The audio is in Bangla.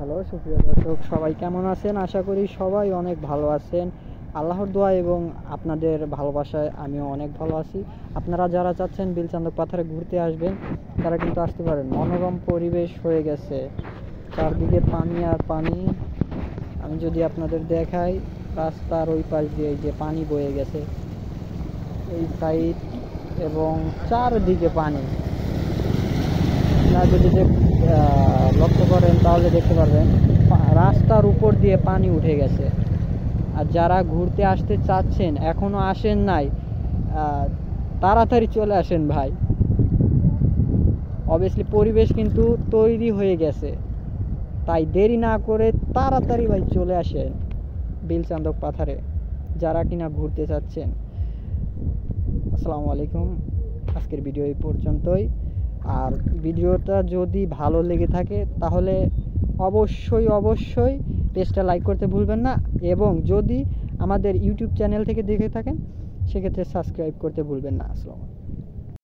হ্যালো সুপ্রিয় দর্শক, সবাই কেমন আছেন? আশা করি সবাই অনেক ভালো আছেন। আল্লাহর দোয়া এবং আপনাদের ভালোবাসায় আমিও অনেক ভালো আছি। আপনারা যারা চাচ্ছেন বিলচান্দক পাথরে ঘুরতে আসবেন তারা কিন্তু আসতে পারেন। মনোরম পরিবেশ হয়ে গেছে, চারদিকে পানি আর পানি। আমি যদি আপনাদের দেখাই, রাস্তার ওই পাশ দিয়ে যে পানি বয়ে গেছে এই সাইড এবং চারদিকে পানি। আপনারা যদি লক্ষ্য করেন তাহলে দেখতে পারবেন রাস্তার উপর দিয়ে পানি উঠে গেছে। আর যারা ঘুরতে আসতে চাচ্ছেন, এখনো আসেন নাই, তাড়াতাড়ি চলে আসেন ভাই। অবভিয়াসলি পরিবেশ কিন্তু তৈরি হয়ে গেছে, তাই দেরি না করে তাড়াতাড়ি ভাই চলে আসেন বিলচান্দক পাথরে যারা কিনা ঘুরতে চাচ্ছেন। আসসালামু আলাইকুম, আজকের ভিডিও এই পর্যন্তই। আর ভিডিওটা যদি ভালো লেগে থাকে তাহলে অবশ্যই পেজটা লাইক করতে ভুলবেন না, এবং যদি আমাদের ইউটিউব চ্যানেল থেকে দেখে থাকেন সেক্ষেত্রে সাবস্ক্রাইব করতে ভুলবেন না। আসসালামু আলাইকুম।